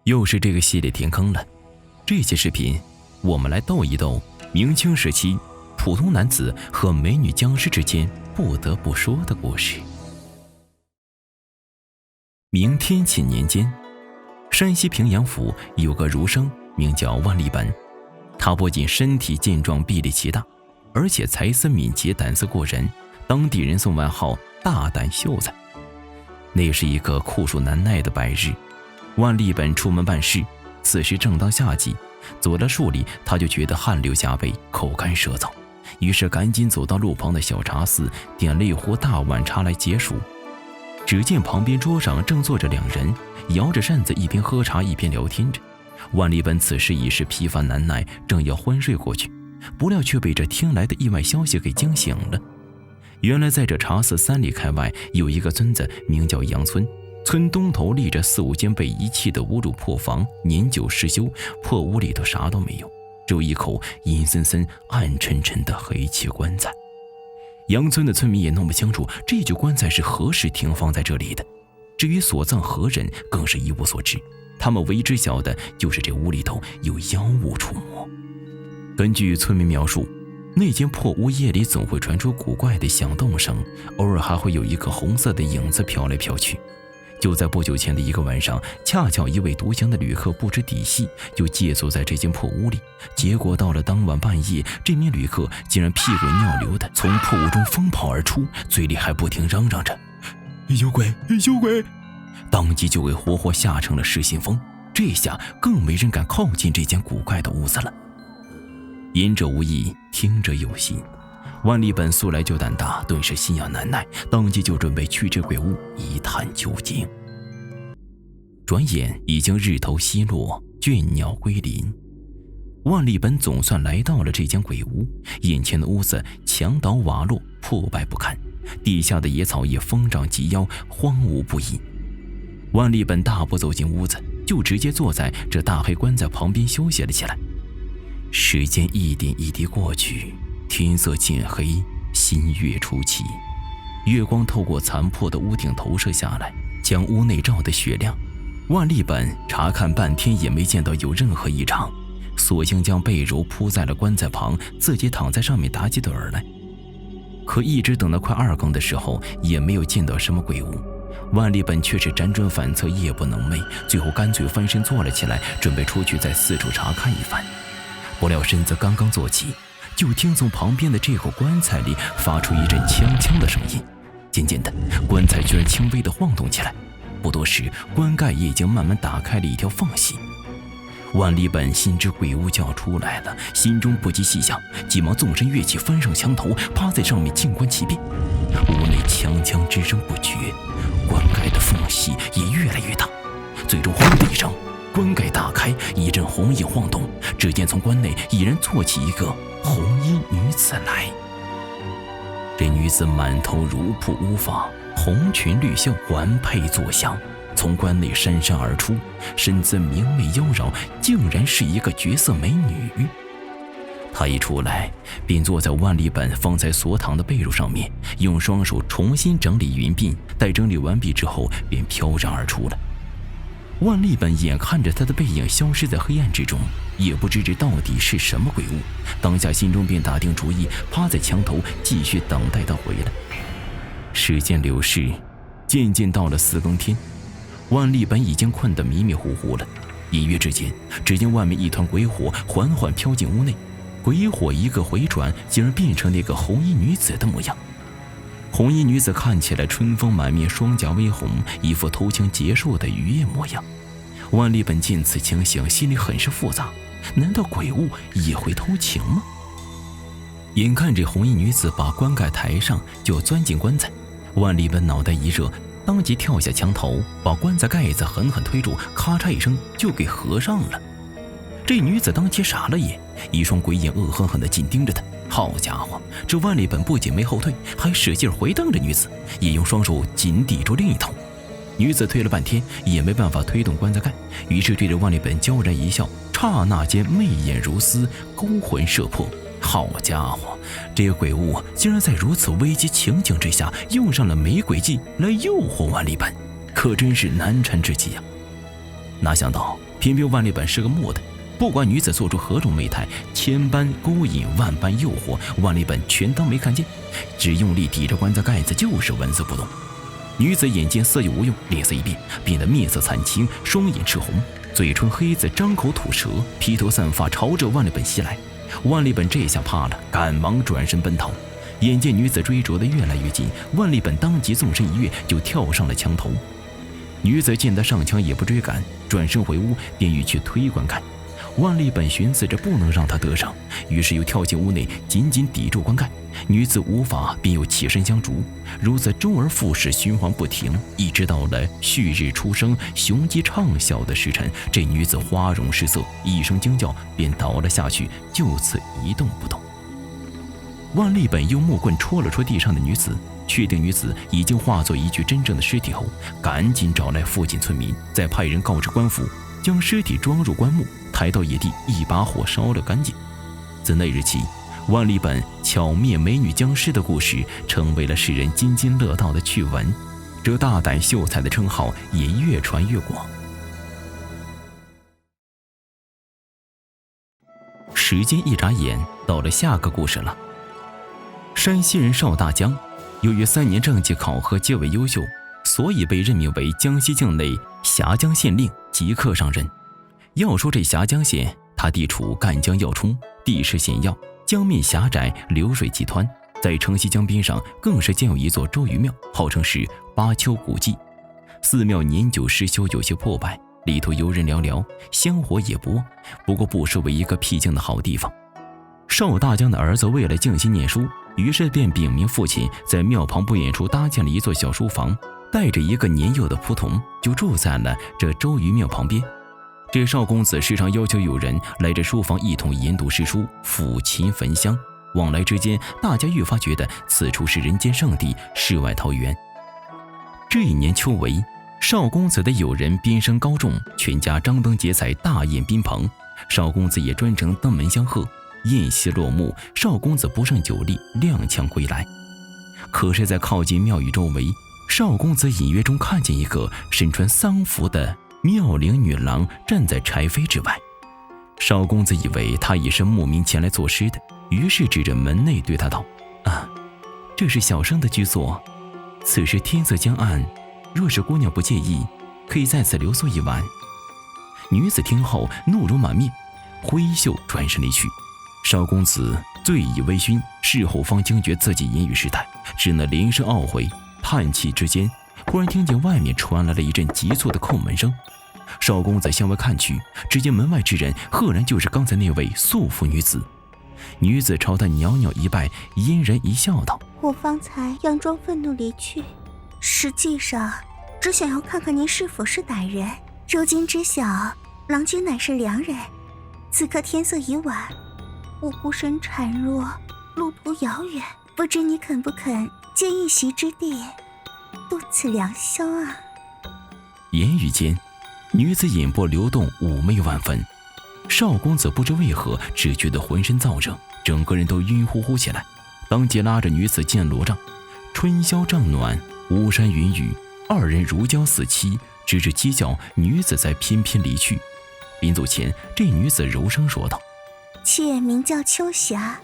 又是这个系列填坑了。这期视频我们来斗一斗明清时期普通男子和美女僵尸之间不得不说的故事。明天启年间，山西平阳府有个儒生名叫万历本，他不仅身体健壮臂力奇大，而且才思敏捷胆色过人，当地人送外号大胆秀才。那是一个酷暑难耐的白日，万历本出门办事，此时正当夏季，走了数里他就觉得汗流浃背，口干舌燥，于是赶紧走到路旁的小茶肆，点了一壶大碗茶来解暑。只见旁边桌上正坐着两人，摇着扇子一边喝茶一边聊天着。万历本此时已是疲乏难耐，正要昏睡过去，不料却被这听来的意外消息给惊醒了。原来在这茶肆3里开外有一个村子名叫杨村，村东头立着4、5间被遗弃的无主破房，年久失修，破屋里头啥都没有，只有一口阴森森暗沉沉的黑漆棺材。杨村的村民也弄不清楚这具棺材是何时停放在这里的，至于所葬何人更是一无所知，他们唯知晓的就是这屋里头有妖物出没。根据村民描述，那间破屋夜里总会传出古怪的响动声，偶尔还会有一个红色的影子飘来飘去。就在不久前的一个晚上，恰巧一位独行的旅客不知底细，就借宿在这间破屋里，结果到了当晚半夜，这名旅客竟然屁滚尿流的从破屋中疯跑而出，嘴里还不停嚷嚷着有鬼有鬼，当即就给活活吓成了失心疯。这下更没人敢靠近这间古怪的屋子了。言者无意，听者有心，万历本素来就胆大，顿时心痒难耐，当即就准备去这鬼屋一探究竟。转眼已经日头西落，倦鸟归林，万历本总算来到了这间鬼屋。眼前的屋子墙倒瓦落，破败不堪，地下的野草也疯长及腰，荒芜不已。万历本大步走进屋子，就直接坐在这大黑棺材旁边休息了起来。时间一点一滴过去，天色渐黑，新月初起，月光透过残破的屋顶投射下来，将屋内照得雪亮。万历本查看半天也没见到有任何异常，索性将被褥铺在了棺材旁，自己躺在上面打起盹儿来。可一直等到快2更的时候，也没有见到什么鬼屋。万历本却是辗转反侧，夜不能寐，最后干脆翻身坐了起来，准备出去再四处查看一番。不料身子刚刚坐起，就听从旁边的这口棺材里发出一阵锵锵的声音，渐渐的棺材居然轻微的晃动起来，不多时棺盖也已经慢慢打开了一条缝隙。万历本心知鬼屋就要出来了，心中不及细想，急忙纵身跃起，翻上墙头，趴在上面静观其变。屋内锵锵之声不绝，棺盖的缝隙也越来越大，最终轰的一声，棺盖打开，一阵红影晃动，只见从棺内已然坐起一个红衣女子来。这女子满头如瀑乌发，红裙绿袖环佩坐香，从棺内姗姗而出，身姿明媚妖娆，竟然是一个绝色美女。她一出来便坐在万历本方才所躺的被褥上面，用双手重新整理云鬓，待整理完毕之后便飘然而出了。万历本眼看着他的背影消失在黑暗之中，也不知这到底是什么鬼物，当下心中便打定主意，趴在墙头继续等待他回来。时间流逝，渐渐到了4更天，万历本已经困得迷迷糊糊了。隐约之间，只见外面一团鬼火缓缓飘进屋内，鬼火一个回转，竟然变成那个红衣女子的模样。红衣女子看起来春风满面，双颊微红，一副偷情结束的愉悦模样。万历本见此情形，心里很是复杂，难道鬼物也会偷情吗？眼看这红衣女子把棺盖抬上，就钻进棺材，万历本脑袋一热，当即跳下墙头，把棺材盖子狠狠推住，咔嚓一声就给合上了。这女子当即傻了眼，一双鬼眼恶狠狠地紧盯着她。好家伙，这万历本不仅没后退，还使劲回瞪着女子，也用双手紧抵住另一头。女子推了半天也没办法推动棺材盖，于是对着万历本娇然一笑，刹那间媚眼如丝，勾魂摄魄。好家伙，这个鬼物竟然在如此危机情景之下用上了玫瑰计来诱惑万历本，可真是难缠之极啊！哪想到偏偏万历本是个木的，不管女子做出何种媚态，千般勾引，万般诱惑，万历本全当没看见，只用力抵着棺材盖子，就是纹丝不动。女子眼见色欲无用，脸色一变，变得面色惨青，双眼赤红，嘴唇黑紫，张口吐舌，披头散发，朝着万历本袭来。万历本这下怕了，赶忙转身奔逃。眼见女子追逐得越来越近，万历本当即纵身一跃，就跳上了墙头。女子见他上墙也不追赶，转身回屋，便欲去推棺盖。万历本寻思着不能让他得逞，于是又跳进屋内，紧紧抵住棺盖。女子无法，便又起身相逐，如此周而复始，循环不停，一直到了旭日初升、雄鸡唱晓的时辰，这女子花容失色，一声惊叫，便倒了下去，就此一动不动。万历本用木棍戳了戳地上的女子，确定女子已经化作一具真正的尸体后，赶紧找来附近村民，再派人告知官府，将尸体装入棺木，抬到野地，一把火烧了干净。自那日起，万历本巧灭美女僵尸的故事成为了世人津津乐道的趣闻，这大胆秀才的称号也越传越广。时间一眨眼，到了下个故事了。山西人邵大江，由于3年政绩考核皆为优秀，所以被任命为江西境内峡江县令，即刻上任。要说这峡江县，它地处赣江要冲，地势险要，江面狭窄，流水急湍，在城西江边上更是建有一座周瑜庙，号称是巴丘古迹。寺庙年久失修，有些破败，里头游人寥寥，香火也不旺，不过不失为一个僻静的好地方。邵大江的儿子为了静心念书，于是便禀明父亲，在庙旁不远处搭建了一座小书房，带着一个年幼的仆童，就住在了这周瑜庙旁边。这邵公子时常要求有人来这书房一同研读诗书，抚琴焚香，往来之间，大家愈发觉得此处是人间圣地，世外桃源。这一年秋闱，邵公子的友人鞭声高中，全家张灯结彩，大宴宾朋，邵公子也专程登门相贺。宴席落幕，邵公子不胜酒力，踉跄归来。可是在靠近庙宇周围，邵公子隐约中看见一个身穿丧服的妙龄女郎站在柴扉之外。邵公子以为她已是慕名前来作诗的，于是指着门内对她道：这是小生的居所，此时天色将暗，若是姑娘不介意，可以在此留宿一晚。女子听后怒容满面，挥袖转身离去。邵公子醉意微醺，事后方惊觉自己言语失态，只能连声懊悔，叹气之间，忽然听见外面传来了一阵急促的叩门声。邵公子向外看去，只见门外之人赫然就是刚才那位素服女子。女子朝他袅袅一拜，嫣然一笑道：我方才佯装愤怒离去，实际上只想要看看您是否是歹人。如今知晓郎君乃是良人，此刻天色已晚，我孤身孱弱，路途遥远，不知你肯不肯借一席之地，度此良宵啊？言语间，女子眼波流动，妩媚万分。邵公子不知为何，只觉得浑身燥热，整个人都晕乎乎起来，当即拉着女子进罗帐。春宵正暖，巫山云雨，二人如胶似漆，直至鸡叫，女子才翩翩离去。临走前，这女子柔声说道：妾名叫秋霞，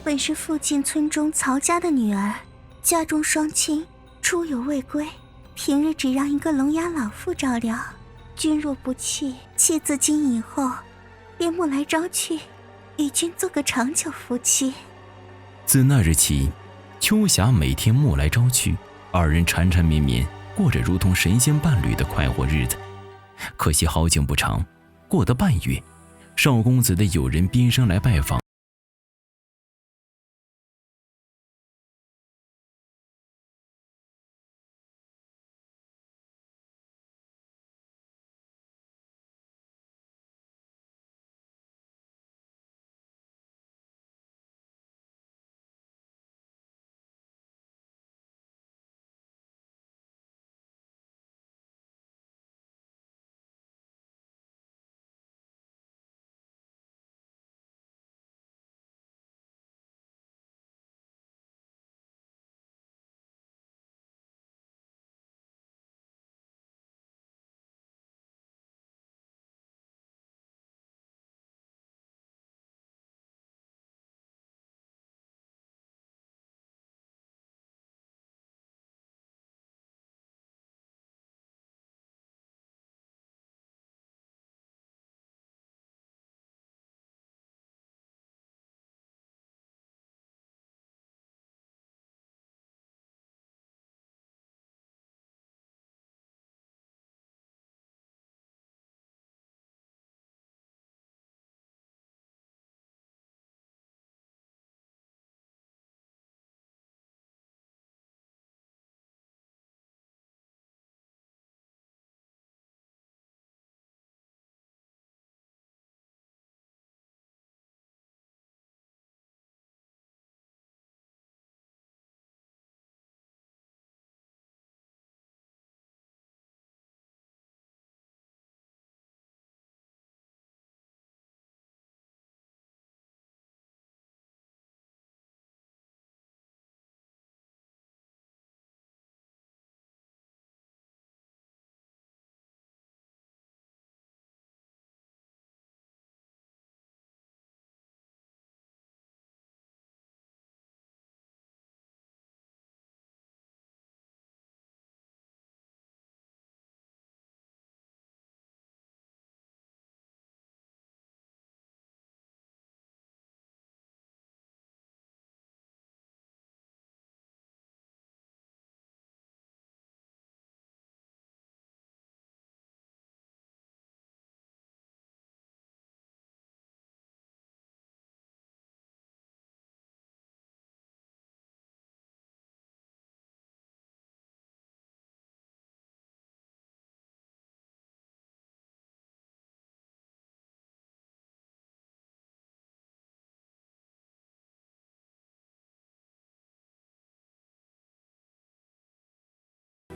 本是附近村中曹家的女儿，家中双亲出游未归，平日只让一个聋哑老妇照料。君若不弃，妾自今以后便木来招去，与君做个长久夫妻。自那日起，秋霞每天木来朝去，二人缠缠绵绵，过着如同神仙伴侣的快活日子。可惜好景不长，过得半月，邵公子的友人鞭声来拜访。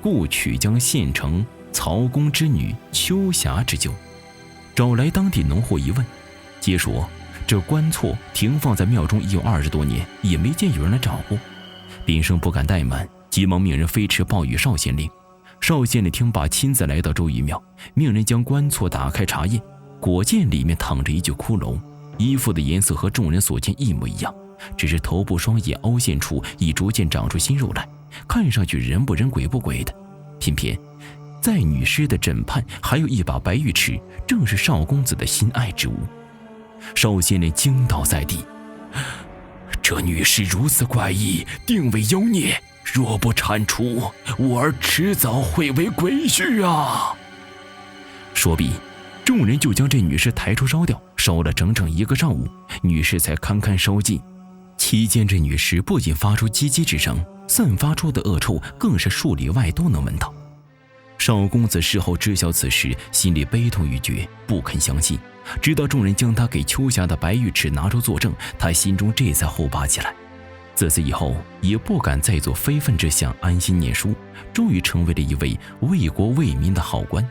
故取将县城曹公之女秋霞之旧，找来当地农户一问，皆说这棺错停放在庙中已有20多年，也没见有人来找过。秉生不敢怠慢，急忙命人飞驰报与邵县令。邵县令听罢，亲自来到周玉庙，命人将棺错打开查验，果见里面躺着一具骷髅，衣服的颜色和众人所见一模一样，只是头部双眼凹陷处已逐渐长出新肉来，看上去人不人鬼不鬼的。偏偏在女尸的枕畔还有一把白玉尺，正是邵公子的心爱之物。邵县令惊倒在地，这女尸如此怪异，定为妖孽，若不铲除，我儿迟早会为鬼婿啊！说毕，众人就将这女尸抬出烧掉，烧了整整1个上午，女尸才堪堪烧尽。期间这女尸不仅发出叽叽之声，散发出的恶臭更是数里外都能闻到。邵公子事后知晓此事，心里悲痛欲绝，不肯相信。直到众人将他给秋霞的白玉尺拿出作证，他心中这才后怕起来。自此以后，也不敢再做非分之想，安心念书，终于成为了一位为国为民的好官。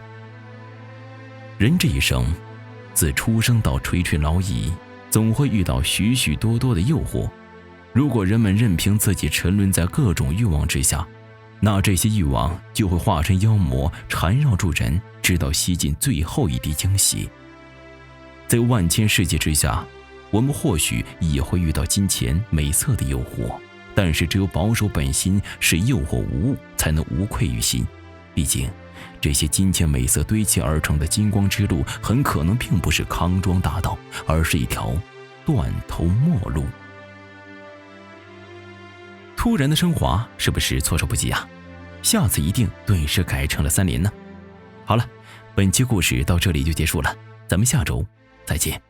人这一生，自出生到垂垂老矣，总会遇到许许多多的诱惑。如果人们任凭自己沉沦在各种欲望之下，那这些欲望就会化成妖魔，缠绕住人，直到吸尽最后一滴精血。在万千世界之下，我们或许也会遇到金钱美色的诱惑，但是只有保守本心，使诱惑无误，才能无愧于心。毕竟这些金钱美色堆砌而成的金光之路，很可能并不是康庄大道，而是一条断头末路。突然的升华是不是措手不及啊？下次一定顿时改成了3连呢。好了，本期故事到这里就结束了，咱们下周再见。